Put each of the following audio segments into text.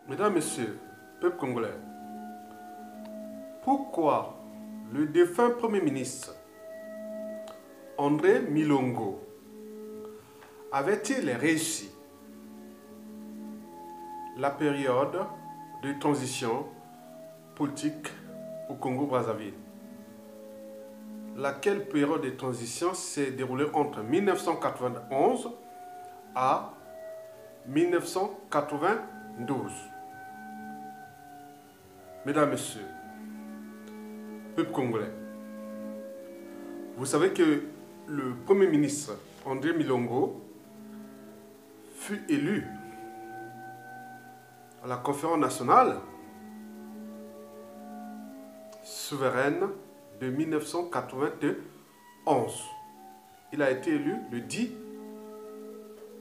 Mesdames, Messieurs, peuple congolais, pourquoi le défunt Premier ministre André Milongo avait-il réussi la période de transition politique au Congo-Brazzaville? Laquelle période de transition s'est déroulée entre 1991 à 1992. Mesdames, Messieurs, peuple congolais, vous savez que le Premier ministre André Milongo fut élu à la conférence nationale souveraine de 1991. Il a été élu le 10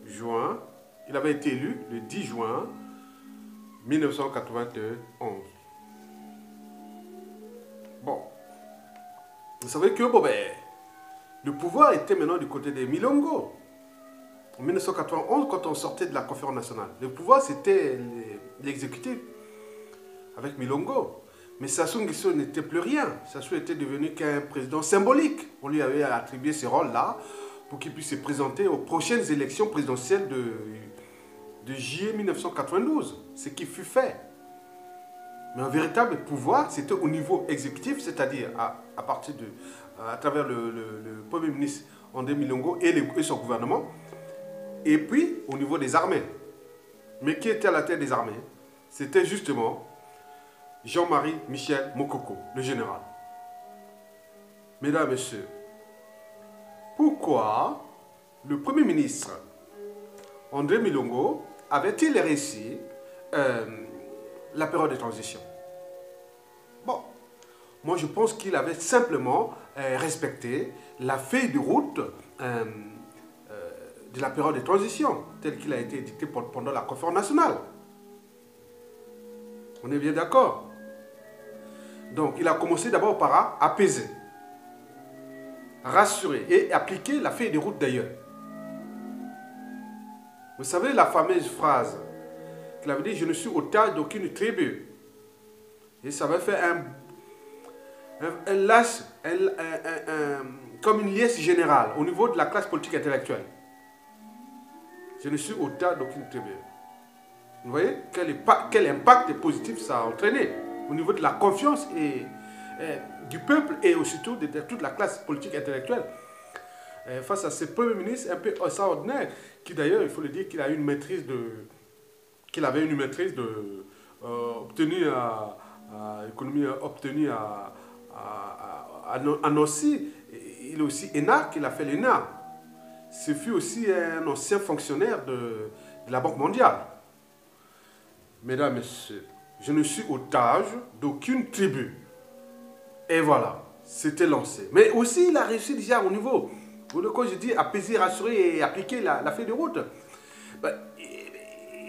juin. Il avait été élu le 10 juin 1991. Bon, vous savez que le pouvoir était maintenant du côté des Milongo. En 1991, quand on sortait de la conférence nationale, le pouvoir c'était l'exécutif avec Milongo. Mais Sassou Nguesso n'était plus rien. Sassou était devenu qu'un président symbolique. On lui avait attribué ce rôle-là pour qu'il puisse se présenter aux prochaines élections présidentielles de juillet 1992. Ce qui fut fait. Mais un véritable pouvoir, c'était au niveau exécutif, c'est-à-dire à travers le Premier ministre André Milongo et son gouvernement, et puis au niveau des armées. Mais qui était à la tête des armées? C'était justement Jean-Marie Michel Mokoko, le général. Mesdames, Messieurs, pourquoi le Premier ministre André Milongo avait-il réussi la période de transition? Bon, moi je pense qu'il avait simplement respecté la feuille de route de la période de transition, telle qu'il a été édictée pendant la conférence nationale. On est bien d'accord? Donc il a commencé d'abord par apaiser, rassurer et appliquer la feuille de route d'ailleurs. Vous savez la fameuse phrase qu'il avait dit: je ne suis otage d'aucune tribu. Et ça va faire comme une liesse générale au niveau de la classe politique intellectuelle. Je ne suis otage d'aucune tribu. Vous voyez quel impact positif ça a entraîné au niveau de la confiance du peuple et surtout de toute la classe politique intellectuelle face à ce Premier ministre un peu extraordinaire qui d'ailleurs, il faut le dire, qu'il avait une maîtrise obtenue à Nancy. Il est aussi énarque, il a fait l'ENA. Ce fut aussi un ancien fonctionnaire de la Banque mondiale. Mesdames, Messieurs, je ne suis otage d'aucune tribu. Et voilà, c'était lancé. Mais aussi, il a réussi déjà au niveau, quand je dis apaiser, rassurer et appliquer la feuille de route,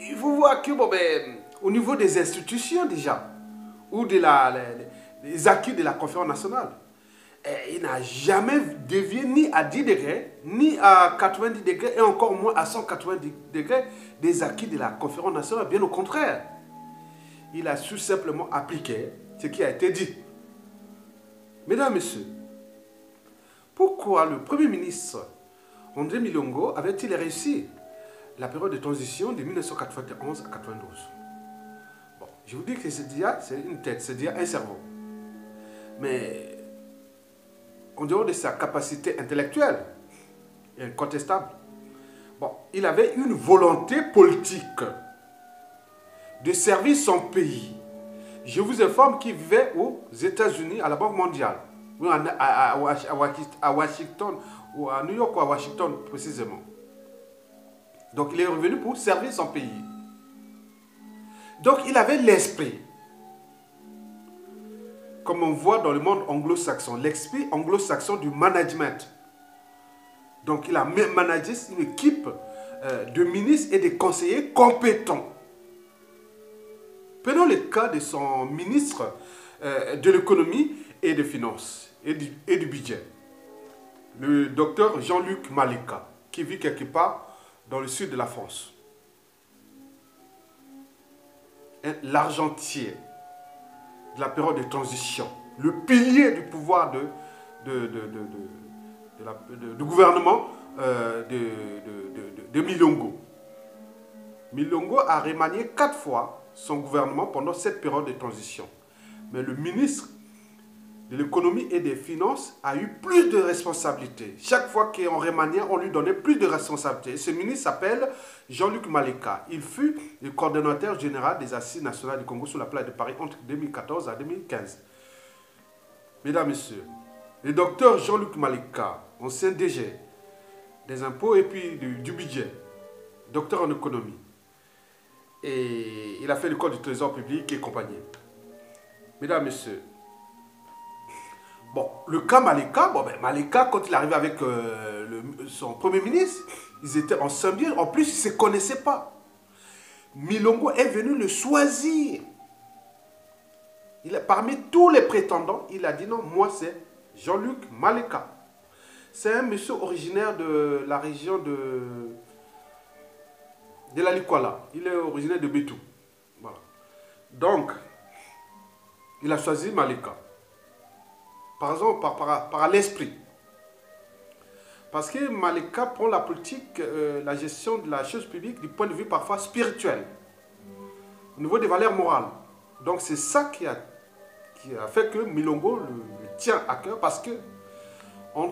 il faut voir que au niveau des institutions déjà, ou des acquis de la conférence nationale, il n'a jamais dévié ni à 10 degrés, ni à 90 degrés, et encore moins à 190 degrés des acquis de la conférence nationale. Bien au contraire, il a su simplement appliquer ce qui a été dit. Mesdames, Messieurs, pourquoi le Premier ministre André Milongo avait-il réussi la période de transition de 1991 à 1992? Bon, je vous dis que c'est une tête, c'est déjà un cerveau. Mais en dehors de sa capacité intellectuelle, incontestable, bon, il avait une volonté politique de servir son pays. Je vous informe qu'il vivait aux États-Unis, à la Banque mondiale, ou à Washington, ou à New York ou à Washington précisément. Donc il est revenu pour servir son pays. Donc il avait l'esprit, comme on voit dans le monde anglo-saxon, l'esprit anglo-saxon du management. Donc il a managé une équipe de ministres et de conseillers compétents. Prenons le cas de son ministre de l'économie et des finances et du budget, le docteur Jean-Luc Malika, qui vit quelque part dans le sud de la France. l'argentier de la période de transition, le pilier du pouvoir du gouvernement de Milongo. Milongo a remanié 4 fois son gouvernement pendant cette période de transition. Mais le ministre de l'économie et des finances a eu plus de responsabilités. Chaque fois qu'on remaniait, on lui donnait plus de responsabilités. Ce ministre s'appelle Jean-Luc Maleka. Il fut le coordonnateur général des Assises nationales du Congo sur la place de Paris entre 2014 à 2015. Mesdames, Messieurs, le docteur Jean-Luc Maleka, ancien DG des impôts et puis du budget, docteur en économie. Et il a fait l'école du trésor public et compagnie. Mesdames, Messieurs, bon, le cas Maleka, Maleka, quand il est arrivé avec son premier ministre, ils étaient en symbiose. En plus, ils ne se connaissaient pas. Milongo est venu le choisir. Parmi tous les prétendants, il a dit non, moi c'est Jean-Luc Maleka. C'est un monsieur originaire de la région de la Likwala. Il est originaire de Bétou. Voilà. Donc, il a choisi Maleka. Par exemple, par l'esprit. Parce que Maleka prend la politique, la gestion de la chose publique du point de vue parfois spirituel, au niveau des valeurs morales. Donc c'est ça qui a fait que Milongo le tient à cœur, parce que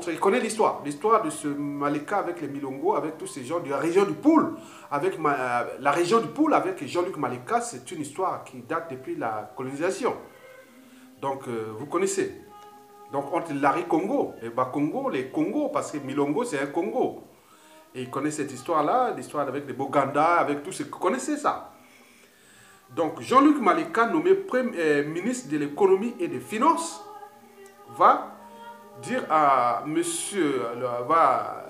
il connaît l'histoire de ce Maleka avec les Milongo, avec tous ces gens de la région du Poul. Avec la région du Poul, avec Jean-Luc Maleka, c'est une histoire qui date depuis la colonisation. Donc vous connaissez. Donc entre l'Ari Congo et Congo, les Congos, parce que Milongo c'est un Congo. Et il connaît cette histoire-là, l'histoire avec les Boganda, avec tous ceux qui connaissaient ça. Donc Jean-Luc Maleka, nommé ministre de l'économie et des finances, va dire à monsieur, va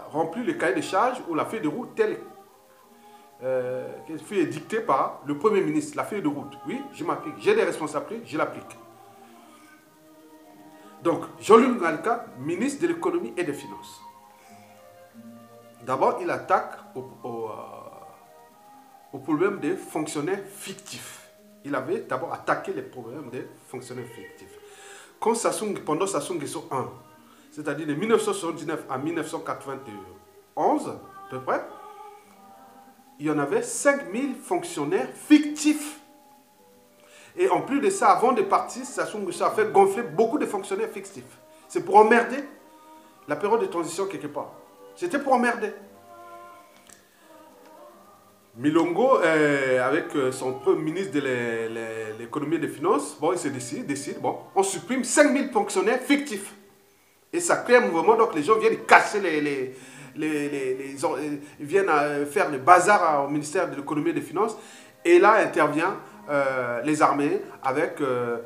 remplir le cahier de charges ou la feuille de route telle qu'elle fut dictée par le Premier ministre, la feuille de route. Oui, je m'applique, j'ai des responsabilités, je l'applique. Donc, Jean-Luc Maleka, ministre de l'économie et des finances. D'abord, il attaque au problème des fonctionnaires fictifs. Il avait d'abord attaqué les problèmes des fonctionnaires fictifs. Quand pendant Sassou Nguesso 1, c'est-à-dire de 1979 à 1991, à peu près, il y en avait 5000 fonctionnaires fictifs. Et en plus de ça, avant de partir, Sassou Nguesso a fait gonfler beaucoup de fonctionnaires fictifs. C'est pour emmerder la période de transition quelque part. C'était pour emmerder. Milongo, avec son premier ministre de l'économie et des finances, bon, il se décide, bon, on supprime 5000 fonctionnaires fictifs. Et ça crée un mouvement, donc les gens viennent casser ils viennent faire le bazar au ministère de l'économie et des finances. Et là intervient les armées avec le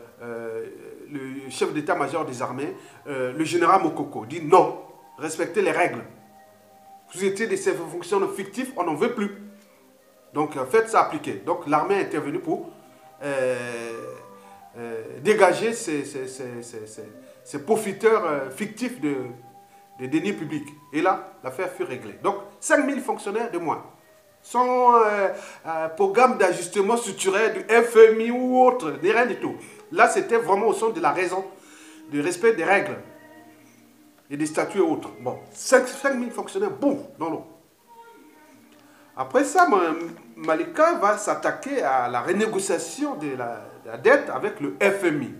chef d'état-major des armées, le général Mokoko, dit non, respectez les règles. Vous étiez des fonctionnaires fictifs, on n'en veut plus. Donc faites ça appliquer. Donc l'armée est intervenue pour dégager ces profiteurs fictifs des deniers publics. Et là, l'affaire fut réglée. Donc 5000 fonctionnaires de moins. Sans programme d'ajustement structurel du FMI ou autre, ni rien du tout. Là, c'était vraiment au centre de la raison, du respect des règles et des statuts et autres. Bon, 5000 fonctionnaires, boum, dans l'eau. Après ça, Maleka va s'attaquer à la renégociation de la dette avec le FMI,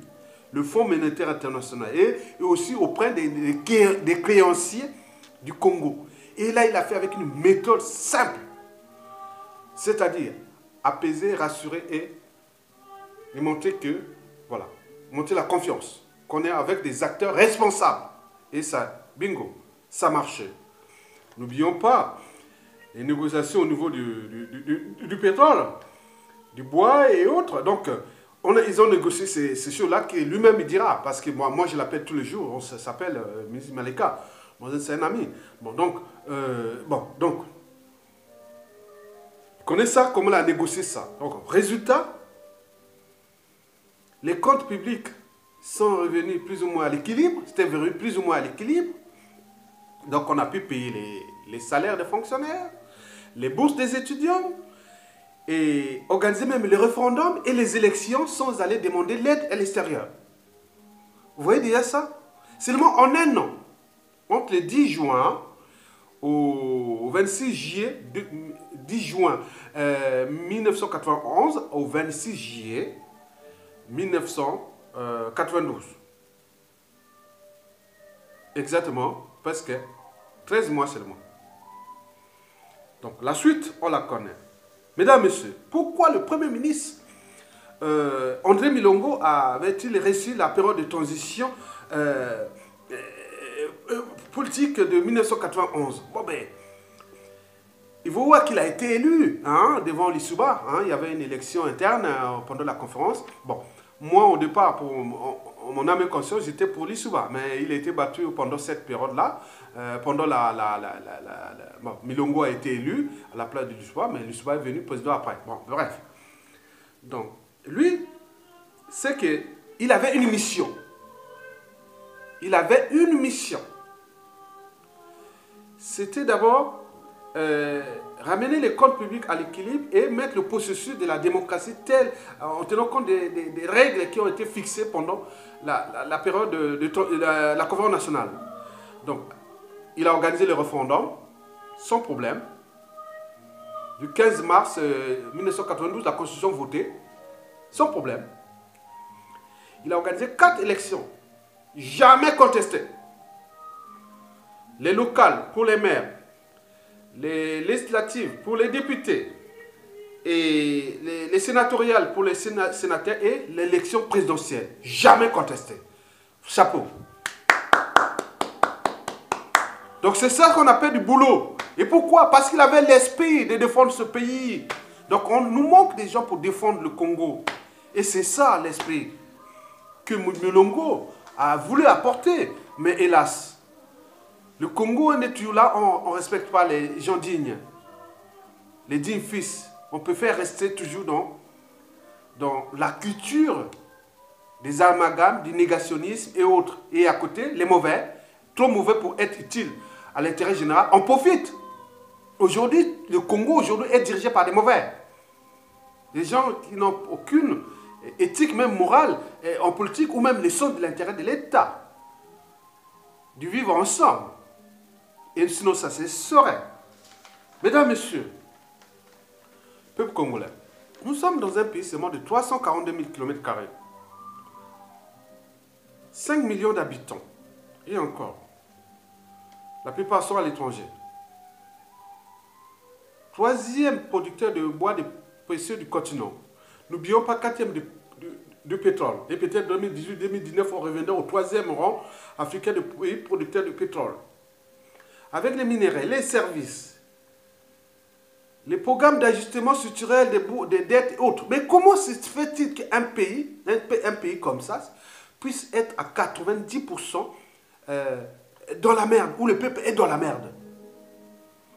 le Fonds monétaire international, et aussi auprès des créanciers du Congo. Et là, il a fait avec une méthode simple. C'est-à-dire apaiser, rassurer et montrer que, voilà, montrer la confiance, qu'on est avec des acteurs responsables. Et ça, bingo, ça marchait. N'oublions pas les négociations au niveau du pétrole, du bois et autres. Donc, ils ont négocié ces choses-là que lui-même il dira, parce que moi je l'appelle tous les jours, on s'appelle ministre Maleka, c'est un ami. Bon, donc, connaît ça, comment il a négocié ça. Donc, résultat, les comptes publics sont revenus plus ou moins à l'équilibre, c'était revenu plus ou moins à l'équilibre. Donc, on a pu payer les salaires des fonctionnaires, les bourses des étudiants, et organiser même le référendum et les élections sans aller demander l'aide à l'extérieur. Vous voyez déjà ça? Seulement en un an, entre le 10 juin au 26 juillet, 10 juin 1991 au 26 juillet 1992. Exactement, parce que 13 mois seulement. Donc la suite, on la connaît. Mesdames, Messieurs, pourquoi le Premier ministre André Milongo avait-il réussi la période de transition politique de 1991? Bon ben, il faut voir qu'il a été élu devant l'Issouba. Il y avait une élection interne pendant la conférence. Bon, moi au départ, pour mon âme et conscience, j'étais pour l'Issouba, mais il a été battu pendant cette période-là. Pendant bon, Milongo a été élu à la place de l'Issouba, mais l'Issouba est venu président après. Bon, bref. Donc, lui, c'est qu'il avait une mission. Il avait une mission. C'était d'abord ramener les comptes publics à l'équilibre et mettre le processus de la démocratie tel, en tenant compte des règles qui ont été fixées pendant la période de la conférence nationale. Donc, il a organisé le référendum sans problème. Du 15 mars 1992, la Constitution votée, sans problème. Il a organisé 4 élections, jamais contestées. Les locales pour les maires, les législatives pour les députés, et les sénatoriales pour les sénateurs et l'élection présidentielle, jamais contestée. Chapeau. Donc c'est ça qu'on appelle du boulot. Et pourquoi? Parce qu'il avait l'esprit de défendre ce pays. Donc on nous manque des gens pour défendre le Congo. Et c'est ça l'esprit que Milongo a voulu apporter. Mais hélas, le Congo, on est toujours là, on ne respecte pas les gens dignes. Les dignes fils. On peut faire rester toujours dans la culture des amalgames, du négationnisme et autres. Et à côté, les mauvais, trop mauvais pour être utiles à l'intérêt général, on profite. Aujourd'hui, le Congo aujourd'hui est dirigé par des mauvais. Des gens qui n'ont aucune éthique, même morale, en politique, ou même les sons de l'intérêt de l'État. Du vivre ensemble. Et sinon, ça se saurait. Mesdames, Messieurs, peuple congolais, nous sommes dans un pays seulement de 342 000 km². 5 millions d'habitants. Et encore. La plupart sont à l'étranger. Troisième producteur de bois de précieux du continent. N'oublions pas quatrième de pétrole. Et peut-être 2018-2019, on reviendra au troisième rang africain de pays producteurs de pétrole. Avec les minéraux, les services, les programmes d'ajustement structurel des dettes et autres. Mais comment se fait-il qu'un pays, un pays comme ça puisse être à 90% dans la merde, où le peuple est dans la merde,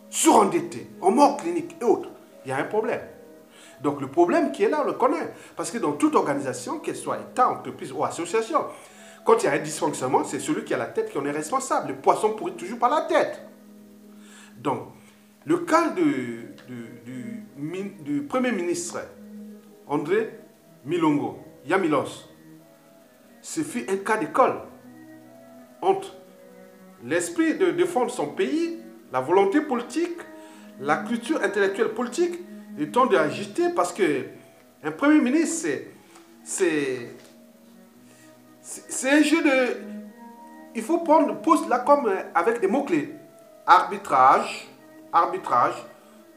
surendetté, en mort clinique et autres? Il y a un problème. Donc le problème qui est là, on le connaît. Parce que dans toute organisation, qu'elle soit État, entreprise ou association, quand il y a un dysfonctionnement, c'est celui qui a la tête qui en est responsable. Le poisson pourrit toujours par la tête. Donc, le cas du Premier ministre André Milongo, Yamilos, ce fut un cas d'école entre l'esprit de défendre son pays, la volonté politique, la culture intellectuelle politique, le temps d'ajuster, parce que un Premier ministre, c'est un jeu de... Il faut prendre poste là comme avec des mots-clés. Arbitrage,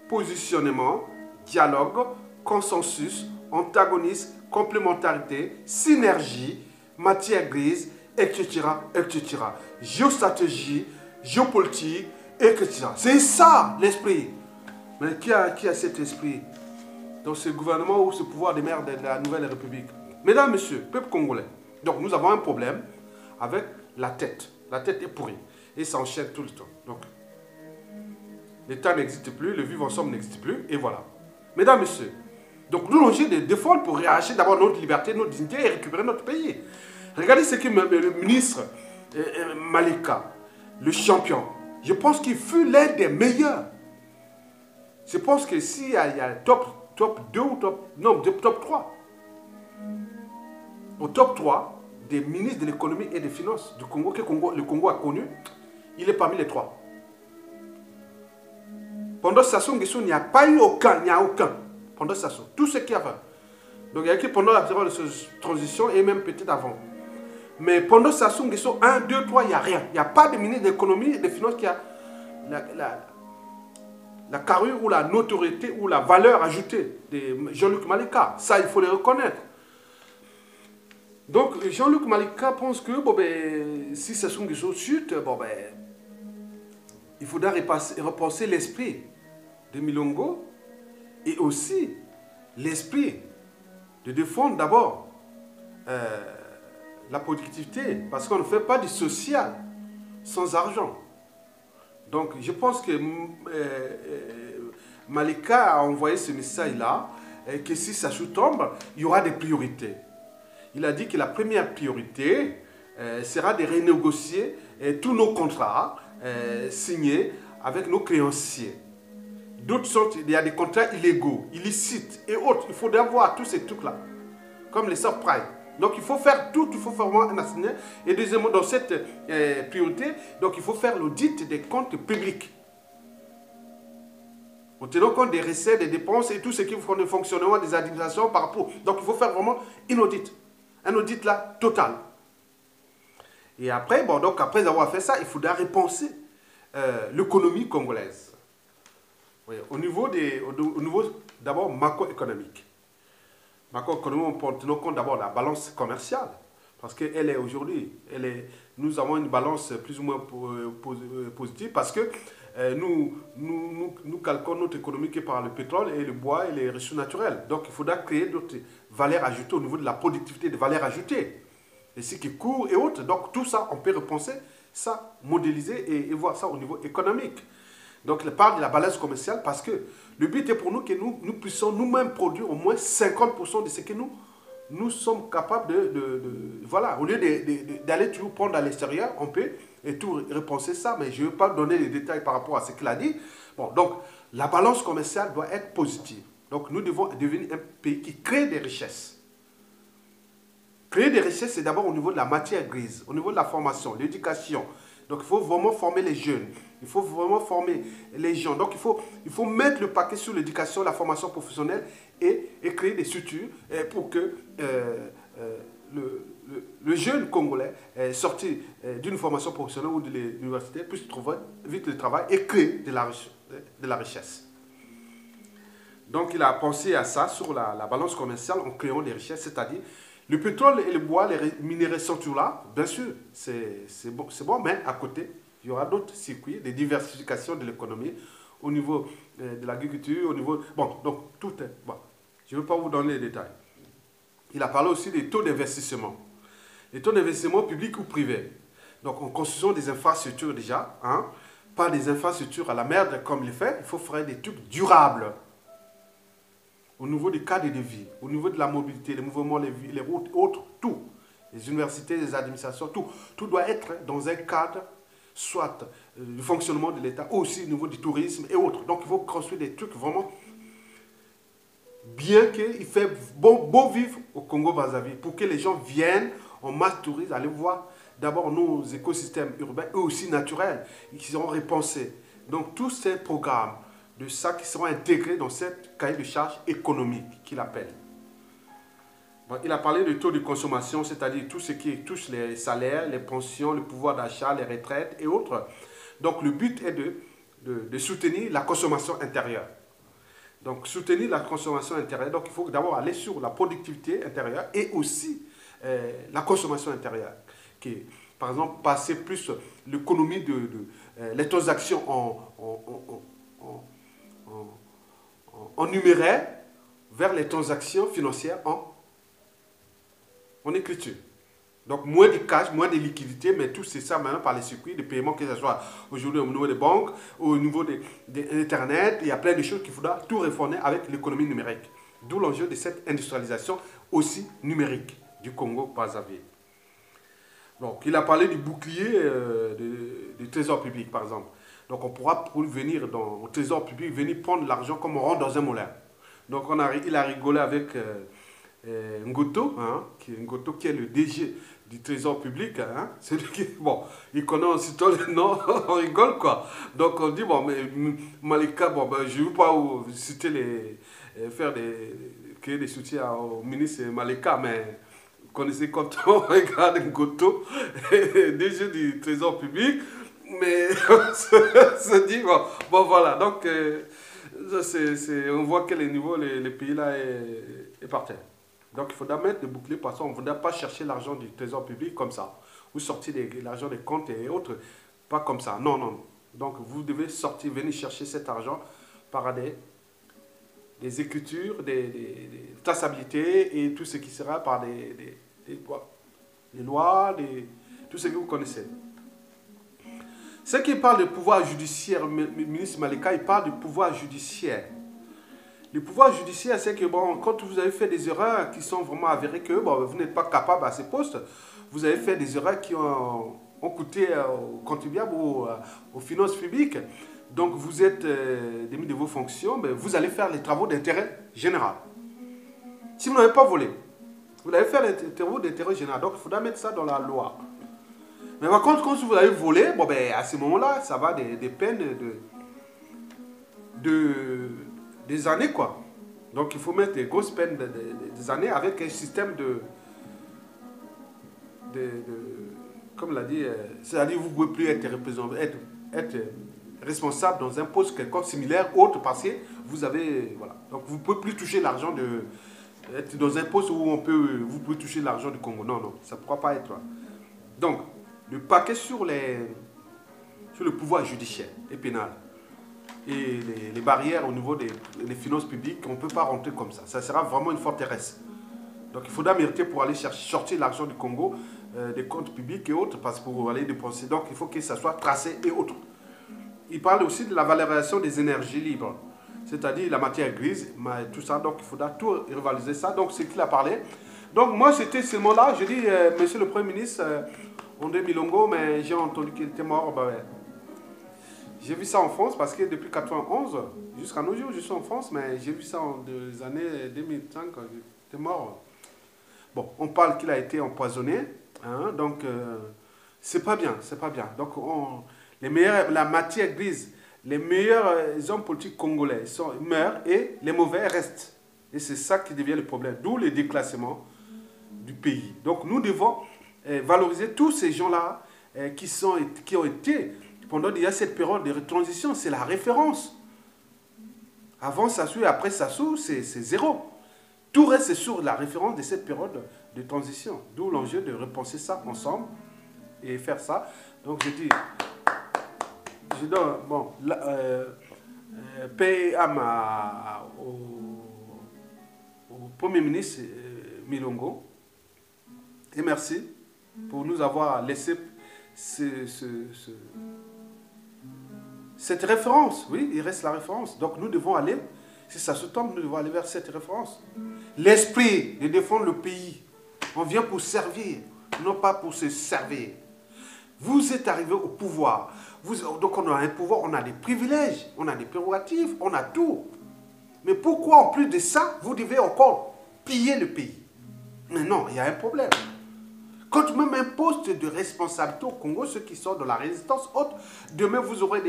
positionnement, dialogue, consensus, antagonisme, complémentarité, synergie, matière grise, etc., etc. Géostratégie, géopolitique, etc. C'est ça l'esprit. Mais qui a cet esprit dans ce gouvernement ou ce pouvoir de merde de la Nouvelle République? Mesdames, Messieurs, peuple congolais, donc nous avons un problème avec la tête. La tête est pourrie et ça enchaîne tout le temps. Donc, l'État n'existe plus, le vivre ensemble n'existe plus, et voilà. Mesdames, Messieurs, donc nous avons de défendre pour réarracher d'abord notre liberté, notre dignité et récupérer notre pays. Regardez ce que le ministre Malika, le champion, je pense qu'il fut l'un des meilleurs. Je pense que s'il y a top top 2 ou top 3. Au top 3 des ministres de l'économie et des finances du Congo, que le Congo a connu, il est parmi les 3. Pendant Sassou Nguesso, il n'y a pas eu aucun, il n'y a aucun. Pendant Sassou, tout ce qu'il y avait. Donc il y a écrit pendant la période de transition et même peut-être avant. Mais pendant Sassou Nguesso, 1, 2, 3, il n'y a rien. Il n'y a pas de ministre de l'économie et des finances qui a la carrure ou la notoriété ou la valeur ajoutée de Jean-Luc Malika. Ça, il faut le reconnaître. Donc Jean-Luc Malika pense que bon, ben, si Sassou Nguesso chute, bon, ben, il faudra repenser l'esprit de Milongo et aussi l'esprit de défendre d'abord la productivité, parce qu'on ne fait pas du social sans argent. Donc je pense que Malika a envoyé ce message-là, que si Sassou tombe, il y aura des priorités. Il a dit que la première priorité sera de renégocier tous nos contrats signés avec nos créanciers. D'autres sont, il y a des contrats illégaux, illicites et autres. Il faudra voir tous ces trucs-là, comme les subprimes. Donc il faut faire tout, il faut faire un assigné. Et deuxièmement, dans cette priorité, donc il faut faire l'audit des comptes publics. En tenant compte des recettes, des dépenses et tout ce qui font le fonctionnement des administrations par rapport. Donc il faut faire vraiment une audit. Un audit là, total. Et après, bon, donc après avoir fait ça, il faudra repenser l'économie congolaise. Oui, au niveau d'abord macroéconomique. Macroéconomique, en tenant compte d'abord de la balance commerciale. Parce qu'elle est aujourd'hui, nous avons une balance plus ou moins positive parce que nous calculons notre économie que par le pétrole et le bois et les ressources naturelles. Donc il faudra créer d'autres valeurs ajoutées au niveau de la productivité, de valeurs ajoutées. Et ce qui court et autres. Donc tout ça, on peut repenser ça, modéliser et voir ça au niveau économique. Donc il parle de la balance commerciale parce que le but est pour nous que nous puissions nous-mêmes produire au moins 50% de ce que nous sommes capables voilà, au lieu d'aller toujours prendre à l'extérieur, on peut et tout repenser ça, mais je ne vais pas donner les détails par rapport à ce qu'il a dit. Bon, donc la balance commerciale doit être positive. Donc nous devons devenir un pays qui crée des richesses. Créer des richesses, c'est d'abord au niveau de la matière grise, au niveau de la formation, l'éducation. Donc il faut vraiment former les jeunes, il faut vraiment former les gens. Donc il faut mettre le paquet sur l'éducation, la formation professionnelle et créer des structures pour que le jeune Congolais sorti d'une formation professionnelle ou de l'université puisse trouver vite le travail et créer de la richesse. Donc il a pensé à ça sur la balance commerciale en créant des richesses, c'est-à-dire le pétrole et le bois, les minéraux sont toujours là, bien sûr, c'est bon, mais à côté, il y aura d'autres circuits de diversification de l'économie au niveau de l'agriculture, au niveau... Bon, donc tout est... Bon, je ne vais pas vous donner les détails. Il a parlé aussi des taux d'investissement. Les taux d'investissement publics ou privés. Donc en construisant des infrastructures déjà, hein, pas des infrastructures à la merde comme il fait, il faut faire des trucs durables. Au niveau du cadre de vie, au niveau de la mobilité, les mouvements, les routes, autres, tout. Les universités, les administrations, tout doit être dans un cadre, soit du fonctionnement de l'État, ou aussi au niveau du tourisme et autres. Donc il faut construire des trucs vraiment bien qu'il fait beau vivre au Congo-Brazzaville, pour que les gens viennent en masse touriste, aller voir d'abord nos écosystèmes urbains, eux aussi naturels, qui seront repensés. Donc tous ces programmes de ça qui seront intégrés dans cette cahier de charges économique qu'il appelle. Bon, il a parlé de taux de consommation, c'est-à-dire tout ce qui touche les salaires, les pensions, le pouvoir d'achat, les retraites et autres. Donc le but est de soutenir la consommation intérieure. Donc soutenir la consommation intérieure, donc il faut d'abord aller sur la productivité intérieure et aussi la consommation intérieure. Qui, par exemple, passer plus l'économie les transactions en numéraire vers les transactions financières en écriture. Donc moins de cash, moins de liquidité, mais tout c'est ça maintenant par les circuits de paiement, que ce soit aujourd'hui au niveau des banques, au niveau d'Internet, il y a plein de choses qu'il faudra tout réformer avec l'économie numérique. D'où l'enjeu de cette industrialisation aussi numérique du Congo-Brazzaville. Donc il a parlé du bouclier du trésor public par exemple. Donc on pourra venir au trésor public, venir prendre l'argent comme on rentre dans un moulin. Donc il a rigolé avec Ngoto, hein, Ngoto qui est le DG du Trésor public. Hein, bon, il connaît aussitôt le nom, on rigole quoi. Donc on dit, bon, mais Malika, bon, ben, je ne veux pas citer créer des soutiens au ministre Malika, mais vous connaissez quand on regarde Ngoto, DG du Trésor public, mais on se dit, bon voilà, donc on voit quel niveau le pays là est par terre. Donc il faudra mettre des boucliers parce qu'on ne faudra pas chercher l'argent du trésor public comme ça. Vous sortez l'argent des comptes et autres, pas comme ça. Non, non. Donc vous devez sortir, venir chercher cet argent par des écritures, des traçabilités et tout ce qui sera par des lois, tout ce que vous connaissez. Ceux qui parlent de pouvoir judiciaire, le ministre Malika, il parle du pouvoir judiciaire. Le pouvoir judiciaire, c'est que bon, quand vous avez fait des erreurs qui sont vraiment avérées que bon, vous n'êtes pas capable à ces postes, vous avez fait des erreurs qui ont coûté aux contribuables ou aux finances publiques, donc vous êtes démis de vos fonctions, mais vous allez faire les travaux d'intérêt général. Si vous n'avez pas volé, vous allez faire les travaux d'intérêt général, donc il faudra mettre ça dans la loi. Mais par contre, quand vous avez volé, bon, ben, à ce moment-là, ça va des peines des années, quoi. Donc, il faut mettre des grosses peines des années avec un système comme l'a dit, c'est-à-dire que vous ne pouvez plus être responsable dans un poste quelconque similaire, autre, parce que vous avez, voilà. Donc, vous ne pouvez plus toucher l'argent être dans un poste où vous pouvez toucher l'argent du Congo. Non, non, ça ne pourra pas être. Donc, le paquet sur le pouvoir judiciaire et pénal et les barrières au niveau des finances publiques, on ne peut pas rentrer comme ça. Ça sera vraiment une forteresse. Donc il faudra mériter pour aller sortir l'argent du Congo, des comptes publics et autres, parce que pour aller dépenser. Donc il faut que ça soit tracé et autres. Il parle aussi de la valorisation des énergies libres, c'est-à-dire la matière grise, tout ça. Donc il faudra tout revaloriser ça. Donc c'est qu'il a parlé. Donc moi c'était ce mot-là. Je dis, monsieur le Premier ministre, André Milongo, mais j'ai entendu qu'il était mort. Ben, ouais. J'ai vu ça en France parce que depuis 91 jusqu'à nos jours, je suis en France, mais j'ai vu ça en des années 2005 quand il était mort. Bon, on parle qu'il a été empoisonné, hein, donc c'est pas bien, c'est pas bien. Donc la matière grise, les meilleurs hommes politiques congolais meurent et les mauvais restent. Et c'est ça qui devient le problème, d'où le déclassement du pays. Donc nous devons valoriser tous ces gens-là qui ont été, pendant cette période de transition, c'est la référence. Avant Sassou et après Sassou, c'est zéro. Tout reste sur la référence de cette période de transition. D'où l'enjeu de repenser ça ensemble et faire ça. Donc je dis, je donne, bon, paix et âme au Premier ministre Milongo. Et merci pour nous avoir laissé cette référence. Oui, il reste la référence. Donc nous devons aller, si ça se tombe, nous devons aller vers cette référence. L'esprit de défendre le pays. On vient pour servir, non pas pour se servir. Vous êtes arrivé au pouvoir. Donc on a un pouvoir, on a des privilèges, on a des prérogatives, on a tout. Mais pourquoi en plus de ça, vous devez encore piller le pays? Mais non, il y a un problème. Quand même un poste de responsabilité au Congo, ceux qui sont dans la résistance haute, demain vous aurez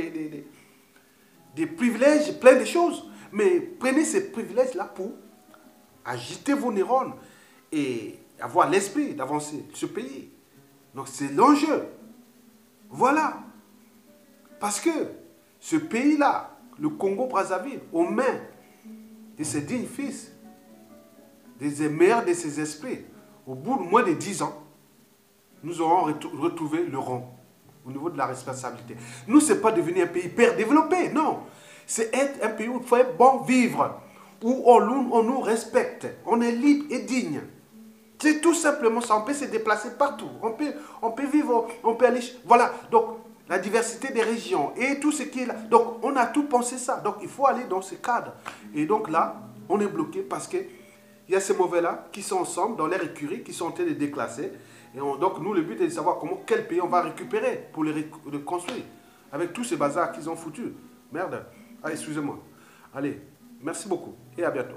des privilèges, plein de choses. Mais prenez ces privilèges-là pour agiter vos neurones et avoir l'esprit d'avancer ce pays. Donc c'est l'enjeu. Voilà. Parce que ce pays-là, le Congo-Brazzaville, aux mains de ses dignes fils, des meilleurs de ses esprits, au bout de moins de 10 ans, nous aurons retrouvé le rang au niveau de la responsabilité. Nous, ce n'est pas devenir un pays hyper développé, non. C'est être un pays où il faut bon vivre, où on nous respecte, on est libre et digne. C'est tout simplement ça. On peut se déplacer partout. On peut vivre, on peut aller... Voilà. Donc, la diversité des régions et tout ce qui est là. Donc, on a tout pensé ça. Donc, il faut aller dans ce cadre. Et donc là, on est bloqué parce qu'il y a ces mauvais-là qui sont ensemble dans leur écurie, qui sont en train de déclasser. Et donc, nous, le but est de savoir quel pays on va récupérer pour les reconstruire. Avec tous ces bazars qu'ils ont foutus. Merde. Allez, excusez-moi. Allez, merci beaucoup et à bientôt.